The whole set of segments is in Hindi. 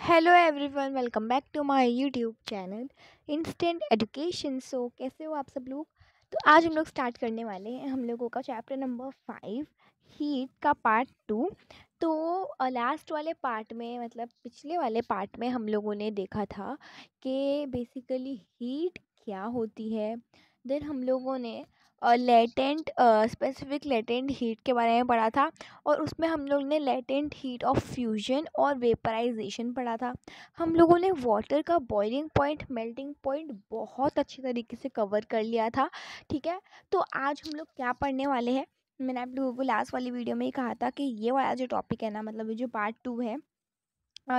Hello everyone, welcome back to my YouTube channel instant education. So कैसे हो आप सब लोग। तो आज हम लोग स्टार्ट करने वाले हैं हम लोगों का चैप्टर नंबर 5 हीट का पार्ट 2। तो लास्ट वाले पार्ट में मतलब पिछले वाले पार्ट में हम लोगों ने देखा था कि बेसिकली हीट क्या होती है। देन हम लोगों ने लेटेंट स्पेसिफिक लेटेंट हीट के बारे में पढ़ा था और उसमें हम लोग ने लेटेंट हीट ऑफ फ्यूजन और वेपराइजेशन पढ़ा था। हम लोगों ने वाटर का बॉइलिंग पॉइंट, मेल्टिंग पॉइंट बहुत अच्छी तरीके से कवर कर लिया था। ठीक है, तो आज हम लोग क्या पढ़ने वाले हैं। मैंने आप लोगों को लास्ट वाली वीडियो में ही कहा था कि ये वाला जो टॉपिक है ना, मतलब ये जो पार्ट 2 है,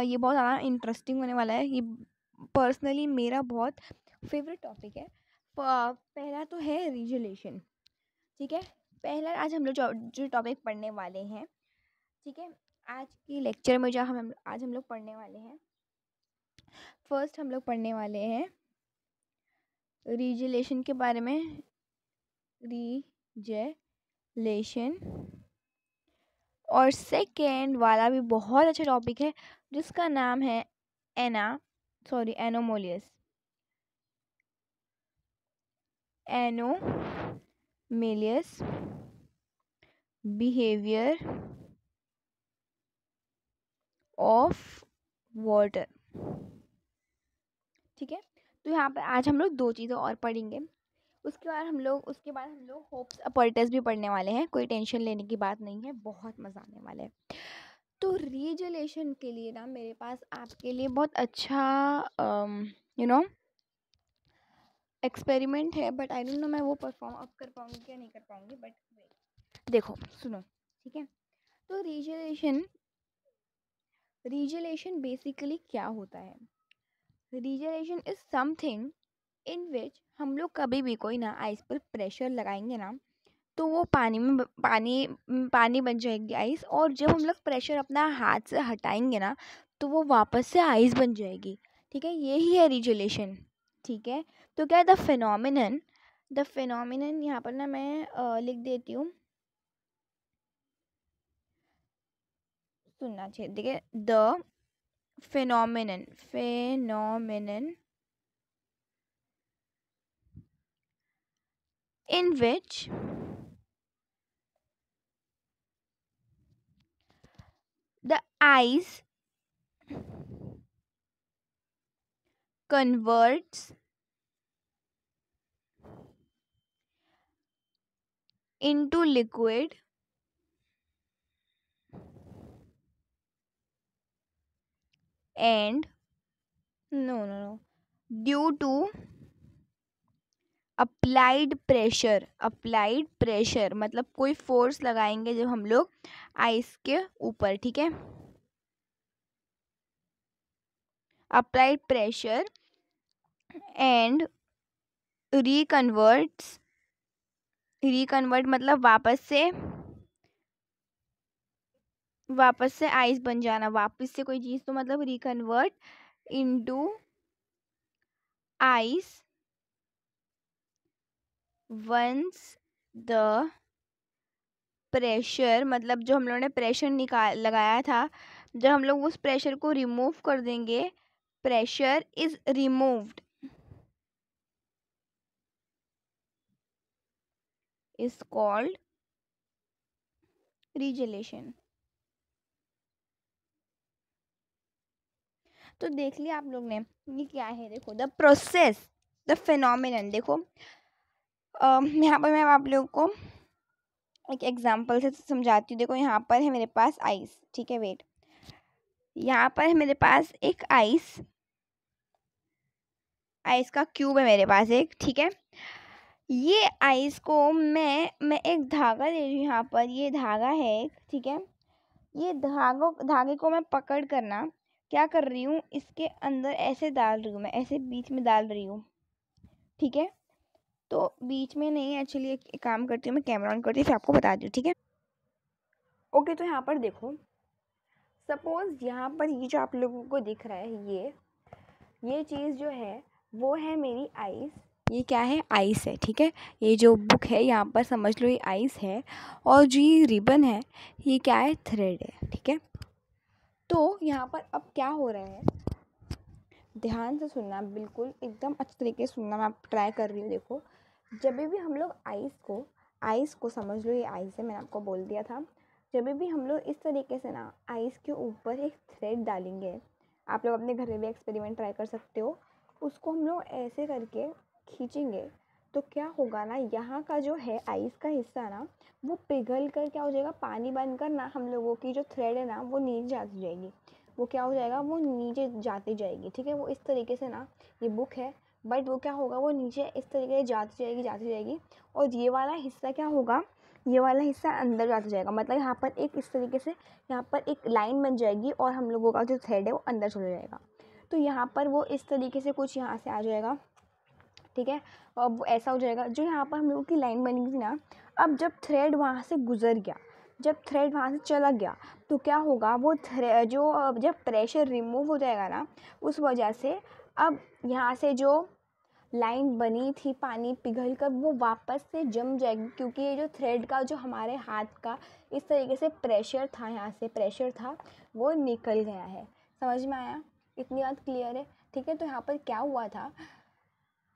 ये बहुत ज़्यादा इंटरेस्टिंग होने वाला है। ये पर्सनली मेरा बहुत फेवरेट टॉपिक है। पहला तो है रिजोल्यूशन। ठीक है, पहला आज हम लोग जो टॉपिक पढ़ने वाले हैं, ठीक है, आज की लेक्चर में जो आज हम लोग पढ़ने वाले हैं, फर्स्ट हम लोग पढ़ने वाले हैं रिजोल्यूशन के बारे में। रिजोल्यूशन और सेकेंड वाला भी बहुत अच्छा टॉपिक है जिसका नाम है एनोमोलियस बिहेवियर ऑफ वाटर। ठीक है, तो यहाँ पर आज हम लोग दो चीज़ें और पढ़ेंगे। उसके बाद हम लोग होप्स अपॉर्टस भी पढ़ने वाले हैं। कोई टेंशन लेने की बात नहीं है, बहुत मज़ा आने वाला है। तो रिजोल्यूशन के लिए ना मेरे पास आपके लिए बहुत अच्छा एक्सपेरिमेंट है, बट आई डोंट नो मैं वो परफॉर्म अब कर पाऊँगी क्या नहीं कर पाऊँगी। बट देखो सुनो, ठीक है। तो रिजोल्यूशन बेसिकली क्या होता है। रिजोल्यूशन इज समथिंग इन विच हम लोग कभी भी कोई ना आइस पर प्रेशर लगाएंगे ना, तो वो पानी बन जाएगी आइस। और जब हम लोग प्रेशर अपना हाथ से हटाएंगे ना, तो वो वापस से आइस बन जाएगी। ठीक है, यही है रिजोल्यूशन। ठीक है, तो क्या है द फिनोमिनन यहाँ पर ना मैं लिख देती हूँ, सुनना चाहिए। देखिए, the phenomenon in which the ice converts into liquid and no due to applied pressure मतलब कोई फोर्स लगाएंगे जब हम लोग आइस के ऊपर। ठीक है, अप्लाइड प्रेशर एंड रिकन्वर्ट मतलब वापस से आइस बन जाना। वापस से कोई चीज़, तो मतलब reconvert into ice once the pressure, मतलब जो हम लोगों ने प्रेशर लगाया था, जब हम लोग उस प्रेशर को रिमूव कर देंगे, pressure is removed, is called resolution. तो देख लिया आप लोग ने ये क्या है। देखो द प्रोसेस, द फिनोमिनन। देखो यहाँ पर मैं आप लोगों को एक एग्जांपल से समझाती हूँ। देखो यहाँ पर है मेरे पास आइस। ठीक है, वेट, यहाँ पर है मेरे पास एक आइस का क्यूब है मेरे पास एक। ठीक है, ये आइस को मैं एक धागा ले रही हूँ। यहाँ पर ये धागा है एक। ठीक है, ये धागे को मैं पकड़ करना क्या कर रही हूँ, इसके अंदर ऐसे डाल रही हूँ, मैं ऐसे बीच में डाल रही हूँ। ठीक है, तो बीच में नहीं, एक्चुअली एक काम करती हूँ, मैं कैमरा ऑन करती हूँ फिर आपको बता दूँ। ठीक है, ओके। तो यहाँ पर देखो, सपोज यहाँ पर ये जो आप लोगों को दिख रहा है, ये चीज़ जो है वो है मेरी आइस। ये क्या है, आइस है। ठीक है, ये जो बुक है यहाँ पर समझ लो ये आइस है, और जो ये रिबन है ये क्या है, थ्रेड है। ठीक है, तो यहाँ पर अब क्या हो रहा है, ध्यान से सुनना, बिल्कुल एकदम अच्छे तरीके से सुनना, मैं आप ट्राई कर रही हूँ। देखो, जब भी हम लोग आइस को समझ लो, ये आइस है, मैंने आपको बोल दिया था। जब भी हम लोग इस तरीके से ना आइस के ऊपर एक थ्रेड डालेंगे, आप लोग अपने घर में भी एक्सपेरिमेंट ट्राई कर सकते हो। उसको हम लोग ऐसे करके खींचेंगे तो क्या होगा ना, यहाँ का जो है आइस का हिस्सा ना, वो पिघल कर क्या हो जाएगा, पानी बनकर ना हम लोगों की जो थ्रेड है ना वो नीचे जाती जाएगी। वो क्या हो जाएगा, वो नीचे जाती जाएगी। ठीक है, वो इस तरीके से ना, ये बुक है बट वो क्या होगा, वो नीचे इस तरीके से जाती जाएगी और ये वाला हिस्सा क्या होगा, ये वाला हिस्सा अंदर जाता जाएगा। मतलब यहाँ पर एक इस तरीके से यहाँ पर एक लाइन बन जाएगी और हम लोगों का जो थ्रेड है वो अंदर चला जाएगा। तो यहाँ पर वो इस तरीके से कुछ यहाँ से आ जाएगा। ठीक है, अब ऐसा हो जाएगा, जो यहाँ पर हम लोगों की लाइन बनी थी ना, अब जब थ्रेड वहाँ से गुजर गया, जब थ्रेड वहाँ से चला गया, तो क्या होगा, वो जब प्रेशर रिमूव हो जाएगा ना, उस वजह से अब यहाँ से जो लाइन बनी थी पानी पिघल कर वो वापस से जम जाएगी, क्योंकि ये जो थ्रेड का जो हमारे हाथ का इस तरीके से प्रेशर था, यहाँ से प्रेशर था, वो निकल गया है। समझ में आया? इतनी बात क्लियर है? ठीक है, तो यहाँ पर क्या हुआ था,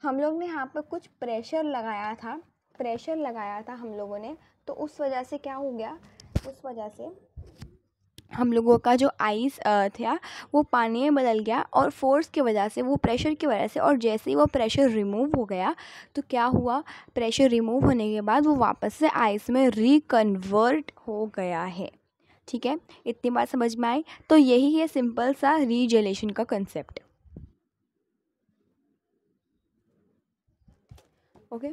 हम लोग ने यहाँ पर कुछ प्रेशर लगाया था हम लोगों ने, तो उस वजह से क्या हो गया, उस वजह से हम लोगों का जो आइस था वो पानी में बदल गया, और फोर्स की वजह से, वो प्रेशर की वजह से, और जैसे ही वो प्रेशर रिमूव हो गया तो क्या हुआ, प्रेशर रिमूव होने के बाद वो वापस से आइस में रिकन्वर्ट हो गया है। ठीक है, इतनी बात समझ में आई? तो यही है सिंपल सा रीजेलेशन का कंसेप्ट। ओके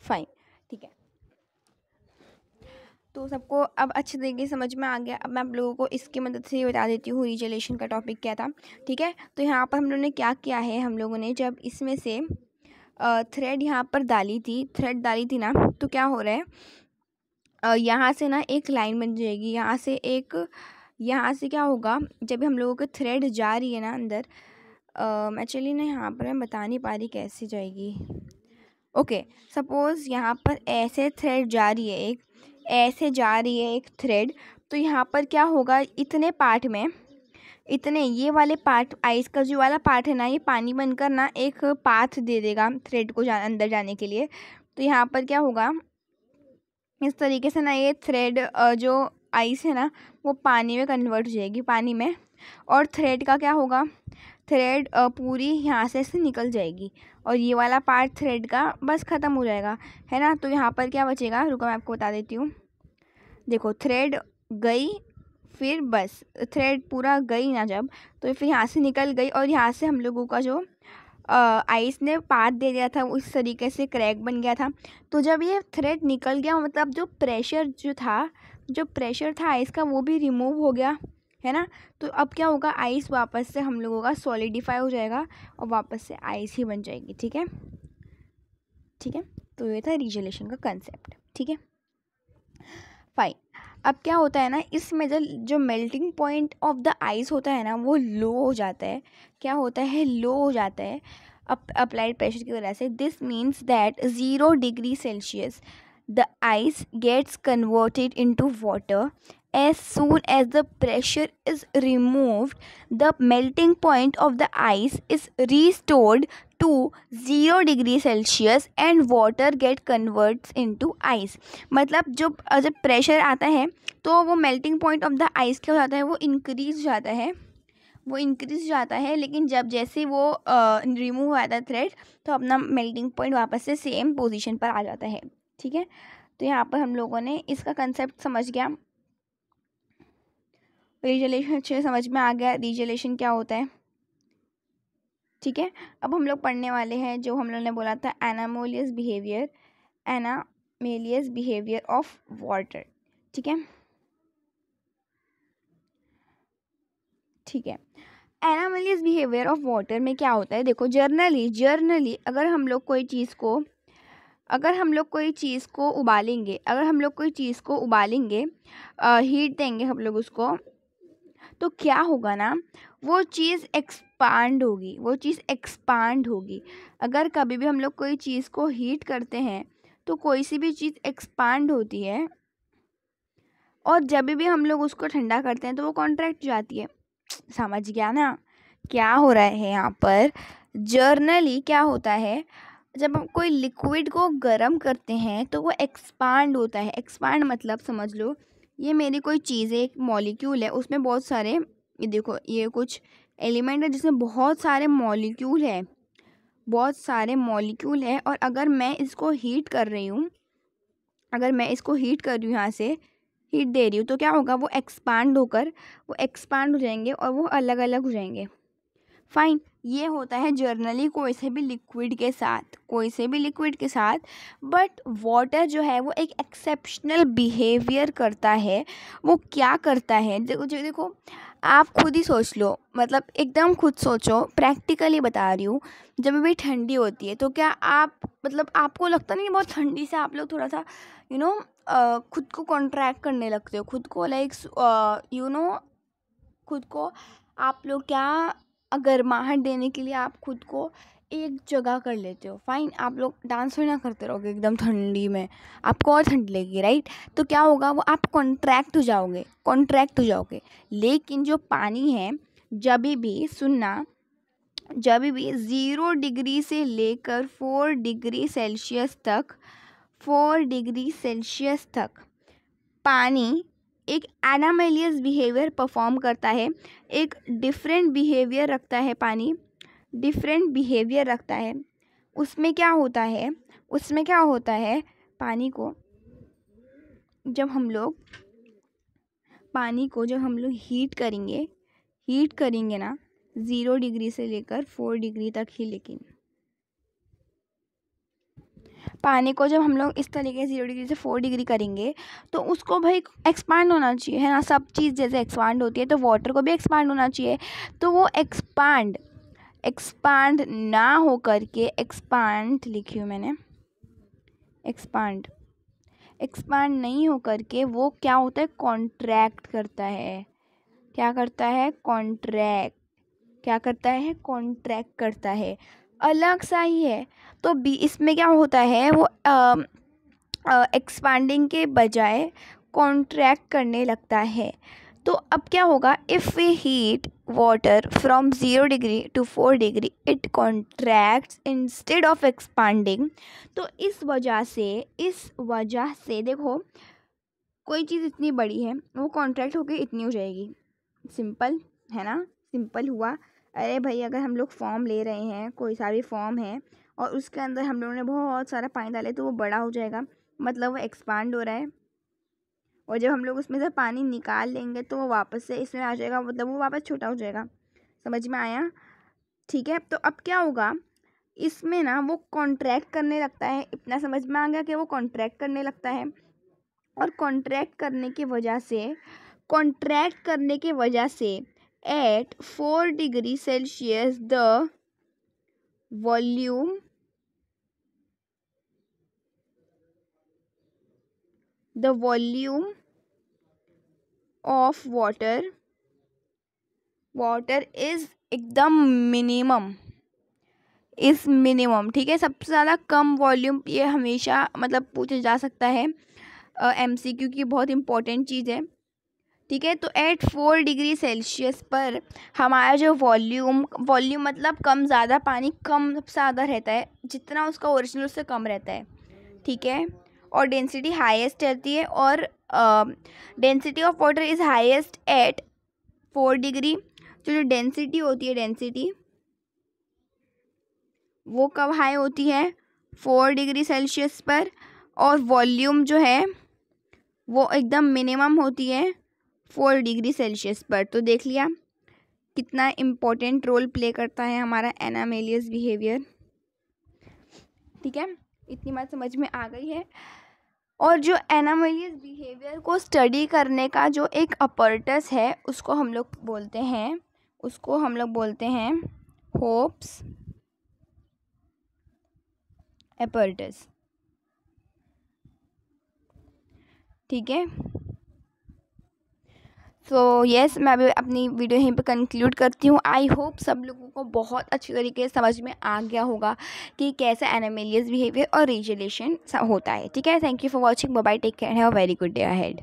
फाइन, ठीक है, तो सबको अब अच्छे तरीके से समझ में आ गया। अब मैं आप लोगों को इसकी मदद से बता देती हूँ रीजेलेशन का टॉपिक क्या था। ठीक है, तो यहाँ पर हम लोगों ने क्या किया है, हम लोगों ने जब इसमें से थ्रेड यहाँ पर डाली थी ना, तो क्या हो रहा है, यहाँ से ना एक लाइन बन जाएगी, यहाँ से क्या होगा, जब हम लोगों की थ्रेड जा रही है ना अंदर, एक्चुअली ना यहाँ पर मैं बता नहीं पा रही कैसे जाएगी। ओके, सपोज़ यहाँ पर ऐसे थ्रेड जा रही है, ऐसे जा रही है एक थ्रेड, तो यहाँ पर क्या होगा, इतने पार्ट में, ये वाले पार्ट, आइस का जो वाला पार्ट है ना, ये पानी बनकर ना एक पाथ दे देगा थ्रेड को अंदर जाने के लिए। तो यहाँ पर क्या होगा, इस तरीके से ना ये थ्रेड जो आइस है ना वो पानी में कन्वर्ट हो जाएगी, पानी में, और थ्रेड का क्या होगा, थ्रेड पूरी यहाँ से निकल जाएगी और ये वाला पार्ट थ्रेड का बस ख़त्म हो जाएगा, है ना। तो यहाँ पर क्या बचेगा, रुको मैं आपको बता देती हूँ। देखो, थ्रेड गई, फिर बस थ्रेड पूरा गई ना जब, तो फिर यहाँ से निकल गई, और यहाँ से हम लोगों का जो आइस ने पाथ दे दिया था उस तरीके से क्रैक बन गया था। तो जब ये थ्रेड निकल गया, मतलब जो प्रेशर था आइस का वो भी रिमूव हो गया, है ना। तो अब क्या होगा, आइस वापस से हम लोगों का सॉलिडिफाई हो जाएगा और वापस से आइस ही बन जाएगी। ठीक है, तो ये था रीजेलेशन का कंसेप्ट। ठीक है, फाइन। अब क्या होता है ना, इसमें जो melting point of the ice होता है ना वो लो हो जाता है। क्या होता है, लो हो जाता है अप्लाइड प्रेशर की वजह से। This means that 0 degree Celsius the ice gets converted into water. As soon as the pressure is removed, the melting point of the ice is restored to 0 degree Celsius and water get converts into ice. मतलब जब प्रेशर आता है तो वो melting point of the ice क्या हो जाता है, वो इंक्रीज जाता है, लेकिन जैसे वो रिमूव हो जाता है थ्रेड, तो अपना मेल्टिंग पॉइंट वापस से सेम पोजीशन पर आ जाता है। ठीक है, तो यहाँ पर हम लोगों ने इसका कंसेप्ट समझ गया, रीजेलेशन अच्छे समझ में आ गया, रीजेलेशन क्या होता है। ठीक है, अब हम लोग पढ़ने वाले हैं जो हम लोगों ने बोला था, एनामोलियस बिहेवियर ऑफ वाटर। ठीक है, एनामोलियस बिहेवियर ऑफ वाटर में क्या होता है, देखो, जर्नली अगर हम लोग कोई चीज़ को उबालेंगे, हीट देंगे हम लोग उसको, तो क्या होगा ना, वो चीज़ एक्सपांड होगी। अगर कभी भी हम लोग कोई चीज़ को हीट करते हैं तो कोई सी भी चीज़ एक्सपांड होती है, और जब भी हम लोग उसको ठंडा करते हैं तो वो कॉन्ट्रैक्ट जाती है। समझ गया ना, क्या हो रहा है यहाँ पर, जर्नली क्या होता है, जब हम कोई लिक्विड को गर्म करते हैं तो वो एक्सपांड होता है। एक्सपांड मतलब समझ लो, ये मेरी कोई चीज़ है, एक मॉलिक्यूल है, उसमें बहुत सारे, ये देखो ये कुछ एलिमेंट है जिसमें बहुत सारे मॉलिक्यूल है, बहुत सारे मॉलिक्यूल है। और अगर मैं इसको हीट कर रही हूँ, अगर मैं इसको हीट कर रही हूँ, यहाँ से हीट दे रही हूँ, तो क्या होगा, वो एक्सपांड होकर वो एक्सपांड हो जाएंगे और वो अलग अलग हो जाएंगे। फाइन, ये होता है जर्नली कोई से भी लिक्विड के साथ, कोई से भी लिक्विड के साथ। बट वाटर जो है वो एक एक्सेप्शनल बिहेवियर करता है। वो क्या करता है, देखो आप खुद ही सोच लो, मतलब एकदम खुद सोचो, प्रैक्टिकली बता रही हूँ। जब भी ठंडी होती है तो क्या आप, मतलब आपको लगता नहीं बहुत ठंडी से आप लोग थोड़ा सा खुद को कॉन्ट्रैक्ट करने लगते हो, खुद को लाइक खुद को आप लोग क्या, गर्माहट देने के लिए आप खुद को एक जगह कर लेते हो। फाइन, आप लोग डांस भी ना करते रहोगे एकदम ठंडी में, आपको और ठंड लगेगी, राइट। तो क्या होगा, वो आप कॉन्ट्रैक्ट हो जाओगे, कॉन्ट्रैक्ट हो जाओगे। लेकिन जो पानी है, जब भी सुनना, जब भी 0 डिग्री से लेकर 4 डिग्री सेल्सियस तक, 4 डिग्री सेल्सियस तक पानी एक एनामेलियस बिहेवियर परफॉर्म करता है, एक डिफरेंट बिहेवियर रखता है पानी, डिफरेंट बिहेवियर रखता है। उसमें क्या होता है, उसमें क्या होता है, पानी को जब हम लोग हीट करेंगे ना, 0 डिग्री से लेकर 4 डिग्री तक ही, लेकिन पानी को जब हम लोग इस तरीके से 0 डिग्री से 4 डिग्री करेंगे तो उसको भाई एक्सपांड होना चाहिए, है ना। सब चीज़ जैसे एक्सपांड होती है तो वाटर को भी एक्सपांड होना चाहिए। तो वो एक्सपांड ना हो करके, एक्सपांड लिखी हूँ मैंने, एक्सपांड नहीं हो करके वो क्या होता है, कॉन्ट्रैक्ट करता है। क्या करता है, कॉन्ट्रैक्ट करता है, अलग सा ही है। तो इसमें क्या होता है, वो एक्सपांडिंग के बजाय कॉन्ट्रैक्ट करने लगता है। तो अब क्या होगा, if we heat water from 0 degree to 4 degree, it contracts instead of expanding. तो इस वजह से देखो, कोई चीज़ इतनी बड़ी है, वो कॉन्ट्रैक्ट होकर इतनी हो जाएगी। सिंपल है ना, सिंपल हुआ। अरे भाई, अगर हम लोग फॉर्म ले रहे हैं, कोई सा भी फॉर्म है, और उसके अंदर हम लोगों ने बहुत सारा पानी डाले, तो वो बड़ा हो जाएगा, मतलब वो एक्सपांड हो रहा है। और जब हम लोग उसमें से पानी निकाल लेंगे तो वो वापस से इसमें आ जाएगा, मतलब वो वापस छोटा हो जाएगा। समझ में आया, ठीक है। तो अब क्या होगा, इसमें ना वो कॉन्ट्रैक्ट करने लगता है। इतना समझ में आ गया कि वो कॉन्ट्रैक्ट करने लगता है। और कॉन्ट्रैक्ट करने की वजह से at 4 degree Celsius the volume of water is एकदम मिनिमम, ठीक है। सबसे ज़्यादा कम वॉल्यूम, ये हमेशा मतलब पूछा जा सकता है, MCQ की बहुत इंपॉर्टेंट चीज़ है, ठीक है। तो एट 4 डिग्री सेल्सियस पर हमारा जो वॉल्यूम मतलब कम ज़्यादा, पानी कम ज़्यादा रहता है, जितना उसका ओरिजिनल उससे कम रहता है, ठीक है। और डेंसिटी हाईएस्ट रहती है, और density of water is highest eight 4 degree. जो डेंसिटी होती है, डेंसिटी वो कब हाई होती है, 4 डिग्री सेल्सियस पर। और वॉल्यूम जो है वो एकदम मिनिमम होती है 4 डिग्री सेल्सियस पर। तो देख लिया कितना इम्पोर्टेंट रोल प्ले करता है हमारा एनामेलियस बिहेवियर, ठीक है। इतनी बात समझ में आ गई है। और जो एनामेलियस बिहेवियर को स्टडी करने का जो एक अपरेटस है, उसको हम लोग बोलते हैं होप्स अपरेटस, ठीक है। सो यस, मैं अभी अपनी वीडियो यहीं पे कंक्लूड करती हूँ। आई होप सब लोगों को बहुत अच्छी तरीके से समझ में आ गया होगा कि कैसा एनामेलियस बिहेवियर और रिजोल्यूशन होता है, ठीक है। Thank you for watching, bye bye, take care, have a very good day ahead.